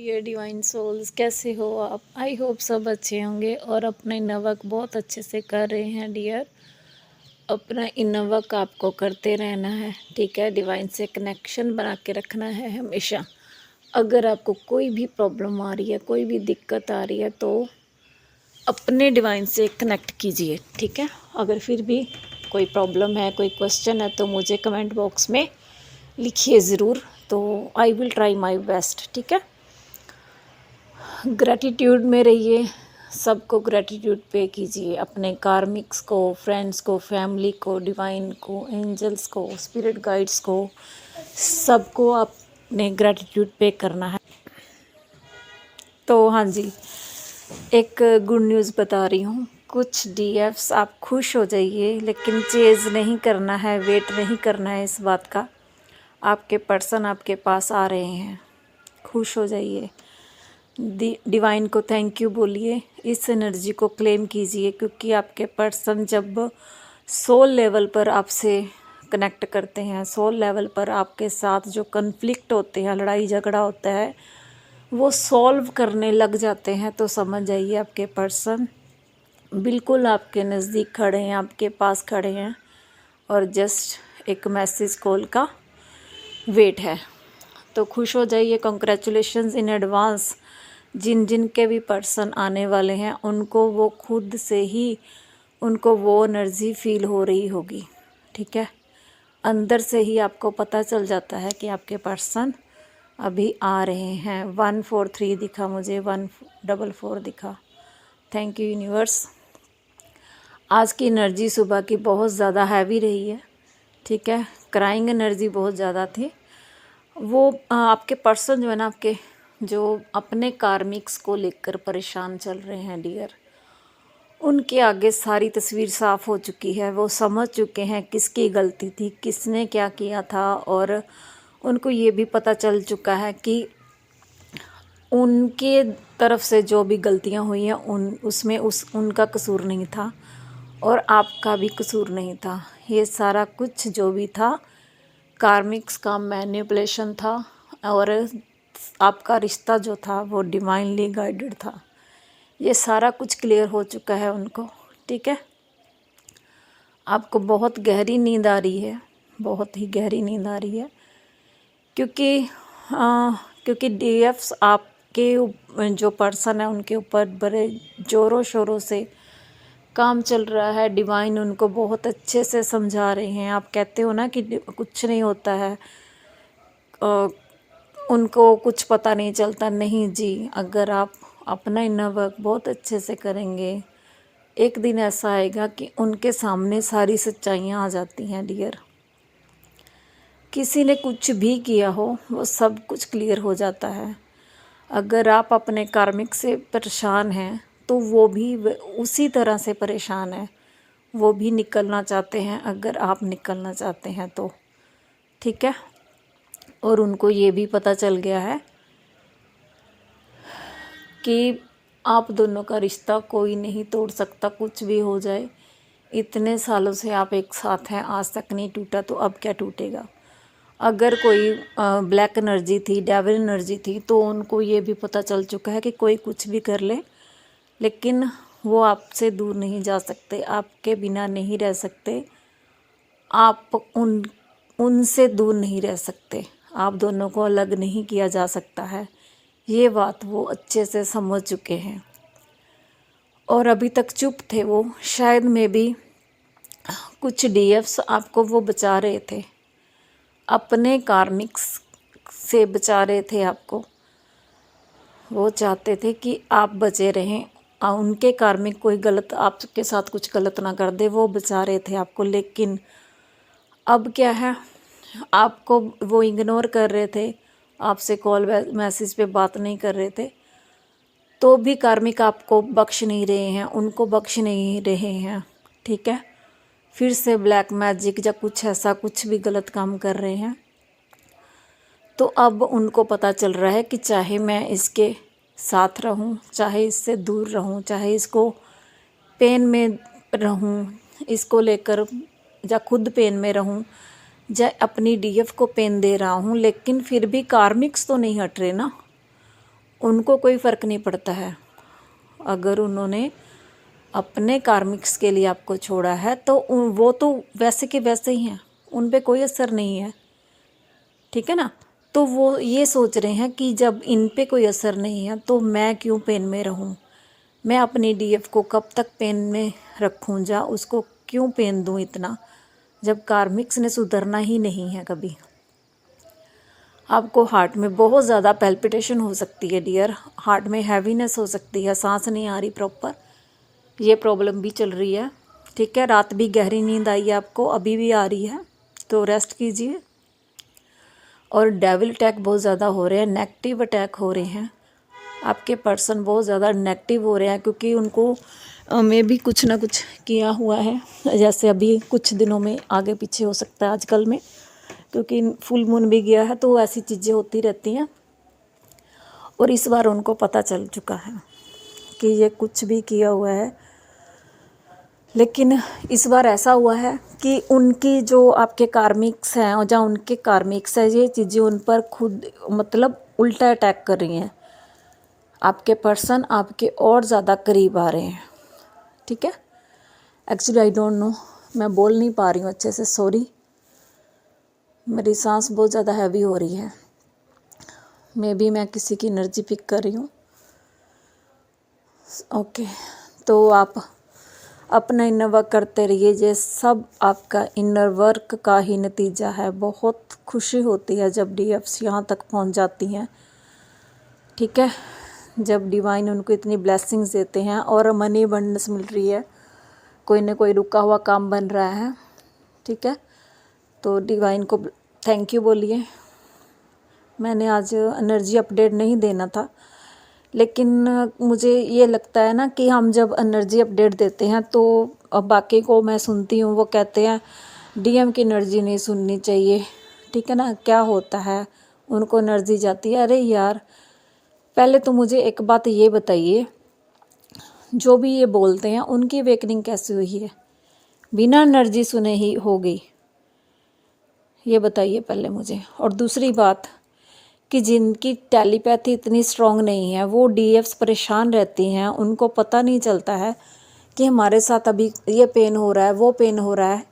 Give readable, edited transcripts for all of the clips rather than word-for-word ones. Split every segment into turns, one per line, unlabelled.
Dear divine souls, कैसे हो आप? आई होप सब अच्छे होंगे और अपना इनर वर्क बहुत अच्छे से कर रहे हैं डियर। अपना इनर वर्क आपको करते रहना है, ठीक है। डिवाइन से कनेक्शन बना के रखना है हमेशा। अगर आपको कोई भी प्रॉब्लम आ रही है, कोई भी दिक्कत आ रही है, तो अपने डिवाइन से कनेक्ट कीजिए, ठीक है। अगर फिर भी कोई प्रॉब्लम है, कोई क्वेश्चन है, तो मुझे कमेंट बॉक्स में लिखिए ज़रूर, तो I will try my best, ठीक है। ग्रैटिट्यूड में रहिए, सबको ग्रैटिट्यूड पे कीजिए, अपने कार्मिक्स को, फ्रेंड्स को, फैमिली को, डिवाइन को, एंजल्स को, स्पिरिट गाइड्स को, सबको आपने ग्रैटिट्यूड पे करना है। तो हाँ जी, एक गुड न्यूज़ बता रही हूँ। कुछ डीएफ्स आप खुश हो जाइए, लेकिन चेज़ नहीं करना है, वेट नहीं करना है इस बात का। आपके पर्सन आपके पास आ रहे हैं, खुश हो जाइए। डिवाइन को थैंक यू बोलिए, इस एनर्जी को क्लेम कीजिए, क्योंकि आपके पर्सन जब सोल लेवल पर आपसे कनेक्ट करते हैं, सोल लेवल पर आपके साथ जो कन्फ्लिक्ट होते हैं, लड़ाई झगड़ा होता है, वो सॉल्व करने लग जाते हैं, तो समझ जाइए आपके पर्सन बिल्कुल आपके नज़दीक खड़े हैं, आपके पास खड़े हैं, और जस्ट एक मैसेज कॉल का वेट है। तो खुश हो जाइए, कॉन्ग्रेचुलेशंस इन एडवांस। जिन जिन के भी पर्सन आने वाले हैं, उनको वो खुद से ही उनको वो एनर्जी फील हो रही होगी, ठीक है। अंदर से ही आपको पता चल जाता है कि आपके पर्सन अभी आ रहे हैं। 143 दिखा मुझे, 144 दिखा। Thank you universe. आज की एनर्जी सुबह की बहुत ज़्यादा हैवी रही है, ठीक है। क्राइंग एनर्जी बहुत ज़्यादा थी। वो आपके पर्सन जो है ना, आपके जो अपने कार्मिक्स को लेकर परेशान चल रहे हैं डियर, उनके आगे सारी तस्वीर साफ़ हो चुकी है। वो समझ चुके हैं किसकी गलती थी, किसने क्या किया था, और उनको ये भी पता चल चुका है कि उनके तरफ से जो भी गलतियां हुई हैं उसमें उनका कसूर नहीं था, और आपका भी कसूर नहीं था। ये सारा कुछ जो भी था कार्मिक्स का मैनिपुलेशन था, और आपका रिश्ता जो था वो डिवाइनली गाइडेड था। ये सारा कुछ क्लियर हो चुका है उनको, ठीक है। आपको बहुत गहरी नींद आ रही है, बहुत ही गहरी नींद आ रही है, क्योंकि डीएफ्स आपके जो पर्सन है उनके ऊपर बड़े ज़ोरों शोरों से काम चल रहा है। डिवाइन उनको बहुत अच्छे से समझा रहे हैं। आप कहते हो ना कि कुछ नहीं होता है, उनको कुछ पता नहीं चलता। नहीं जी, अगर आप अपना इनर वर्क बहुत अच्छे से करेंगे, एक दिन ऐसा आएगा कि उनके सामने सारी सच्चाइयाँ आ जाती हैं डियर। किसी ने कुछ भी किया हो, वो सब कुछ क्लियर हो जाता है। अगर आप अपने कार्मिक से परेशान हैं, तो वो भी उसी तरह से परेशान है। वो भी निकलना चाहते हैं, अगर आप निकलना चाहते हैं तो, ठीक है। और उनको ये भी पता चल गया है कि आप दोनों का रिश्ता कोई नहीं तोड़ सकता, कुछ भी हो जाए। इतने सालों से आप एक साथ हैं, आज तक नहीं टूटा, तो अब क्या टूटेगा। अगर कोई ब्लैक एनर्जी थी, डेविल एनर्जी थी, तो उनको ये भी पता चल चुका है कि कोई कुछ भी कर ले, लेकिन वो आपसे दूर नहीं जा सकते, आपके बिना नहीं रह सकते, आप उनसे दूर नहीं रह सकते, आप दोनों को अलग नहीं किया जा सकता है। ये बात वो अच्छे से समझ चुके हैं, और अभी तक चुप थे वो। शायद में भी कुछ डीएफ्स आपको वो बचा रहे थे, अपने कार्मिक्स से बचा रहे थे आपको। वो चाहते थे कि आप बचे रहें, उनके कार्मिक कोई गलत आपके साथ कुछ गलत ना कर दे, वो बचा रहे थे आपको। लेकिन अब क्या है, आपको वो इग्नोर कर रहे थे, आपसे कॉल मैसेज पे बात नहीं कर रहे थे, तो भी कार्मिक आपको बख्श नहीं रहे हैं, उनको बख्श नहीं रहे हैं, ठीक है। फिर से ब्लैक मैजिक या कुछ ऐसा कुछ भी गलत काम कर रहे हैं। तो अब उनको पता चल रहा है कि चाहे मैं इसके साथ रहूं, चाहे इससे दूर रहूं, चाहे इसको पेन में रहूं, इसको लेकर, या खुद पेन में रहूं, या अपनी डीएफ को पेन दे रहा हूं, लेकिन फिर भी कार्मिक्स तो नहीं हट रहे ना। उनको कोई फ़र्क नहीं पड़ता है। अगर उन्होंने अपने कार्मिक्स के लिए आपको छोड़ा है तो वो तो वैसे के वैसे ही हैं, उन पे कोई असर नहीं है, ठीक है ना। तो वो ये सोच रहे हैं कि जब इन पे कोई असर नहीं है तो मैं क्यों पेन में रहूं, मैं अपनी डीएफ को कब तक पेन में रखूं, जा उसको क्यों पेन दूं इतना, जब कार्मिक्स ने सुधरना ही नहीं है कभी। आपको हार्ट में बहुत ज़्यादा पैल्पिटेशन हो सकती है डियर, हार्ट में हैवीनेस हो सकती है, सांस नहीं आ रही प्रॉपर, ये प्रॉब्लम भी चल रही है, ठीक है। रात भी गहरी नींद आई है आपको, अभी भी आ रही है, तो रेस्ट कीजिए। और डेविल अटैक बहुत ज़्यादा हो रहे हैं, नेगेटिव अटैक हो रहे हैं, आपके पर्सन बहुत ज़्यादा नेगेटिव हो रहे हैं क्योंकि उनको में भी कुछ ना कुछ किया हुआ है। जैसे अभी कुछ दिनों में आगे पीछे हो सकता है आजकल में, क्योंकि फुल मून भी गया है तो ऐसी चीज़ें होती रहती हैं। और इस बार उनको पता चल चुका है कि ये कुछ भी किया हुआ है, लेकिन इस बार ऐसा हुआ है कि उनकी जो आपके कार्मिक्स हैं और जहाँ उनके कार्मिक्स है, ये चीज़ें उन पर खुद मतलब उल्टा अटैक कर रही हैं। आपके पर्सन आपके और ज़्यादा करीब आ रहे हैं, ठीक है। एक्चुअली आई डोंट नो, मैं बोल नहीं पा रही हूँ अच्छे से, सॉरी, मेरी सांस बहुत ज़्यादा हैवी हो रही है, मे बी मैं किसी की एनर्जी पिक कर रही हूँ। ओके, तो आप अपना इनर वर्क करते रहिए, ये सब आपका इनर वर्क का ही नतीजा है। बहुत खुशी होती है जब डीएफ्स यहाँ तक पहुँच जाती हैं, ठीक है, जब डिवाइन उनको इतनी ब्लेसिंग्स देते हैं और मनी अबंडेंस मिल रही है, कोई ना कोई रुका हुआ काम बन रहा है, ठीक है। तो डिवाइन को थैंक यू बोलिए। मैंने आज एनर्जी अपडेट नहीं देना था, लेकिन मुझे ये लगता है ना कि हम जब एनर्जी अपडेट देते हैं तो बाकी को मैं सुनती हूँ, वो कहते हैं डीएम की एनर्जी नहीं सुननी चाहिए, ठीक है ना। क्या होता है, उनको एनर्जी जाती है। अरे यार, पहले तो मुझे एक बात ये बताइए, जो भी ये बोलते हैं उनकी अवेकनिंग कैसे हुई है, बिना एनर्जी सुने ही हो गई, ये बताइए पहले मुझे। और दूसरी बात कि जिनकी टेलीपैथी इतनी स्ट्रांग नहीं है, वो डीएफ्स परेशान रहती हैं, उनको पता नहीं चलता है कि हमारे साथ अभी ये पेन हो रहा है, वो पेन हो रहा है,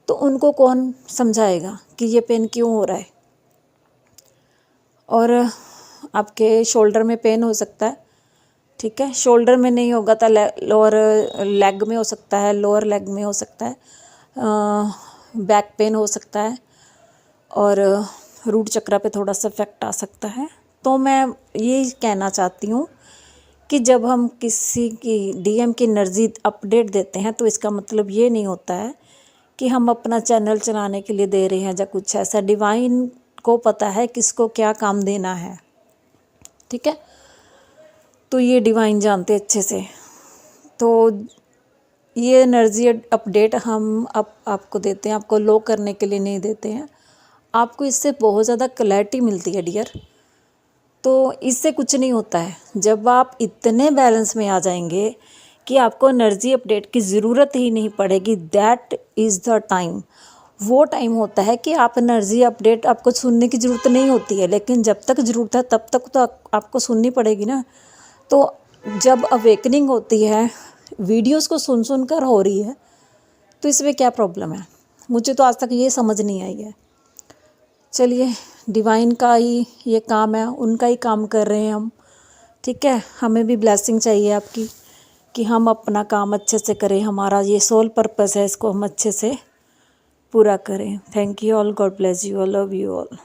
तो उनको कौन समझाएगा कि ये पेन क्यों हो रहा है। और आपके शोल्डर में पेन हो सकता है, ठीक है, शोल्डर में नहीं होगा तो लोअर लेग में हो सकता है, लोअर लेग में हो सकता है, बैक पेन हो सकता है, और रूट चक्र पे थोड़ा सा इफेक्ट आ सकता है। तो मैं ये कहना चाहती हूँ कि जब हम किसी की डीएम की एनर्जी अपडेट देते हैं तो इसका मतलब ये नहीं होता है कि हम अपना चैनल चलाने के लिए दे रहे हैं या कुछ ऐसा। डिवाइन को पता है किसको क्या काम देना है, ठीक है, तो ये डिवाइन जानते अच्छे से। तो ये एनर्जी अपडेट हम आपको देते हैं, आपको लो करने के लिए नहीं देते हैं, आपको इससे बहुत ज़्यादा क्लैरिटी मिलती है डियर। तो इससे कुछ नहीं होता है, जब आप इतने बैलेंस में आ जाएंगे कि आपको एनर्जी अपडेट की ज़रूरत ही नहीं पड़ेगी, दैट इज़ द टाइम। वो टाइम होता है कि आप एनर्जी अपडेट आपको सुनने की ज़रूरत नहीं होती है, लेकिन जब तक ज़रूरत है तब तक तो आपको सुननी पड़ेगी ना। तो जब अवेकनिंग होती है, वीडियोस को सुन कर हो रही है, तो इसमें क्या प्रॉब्लम है, मुझे तो आज तक ये समझ नहीं आई है। चलिए, डिवाइन का ही ये काम है, उनका ही काम कर रहे हैं हम, ठीक है। हमें भी ब्लेसिंग चाहिए आपकी कि हम अपना काम अच्छे से करें, हमारा ये सोल पर्पस है, इसको हम अच्छे से पूरा करें। Thank you all, God bless you all, love you all.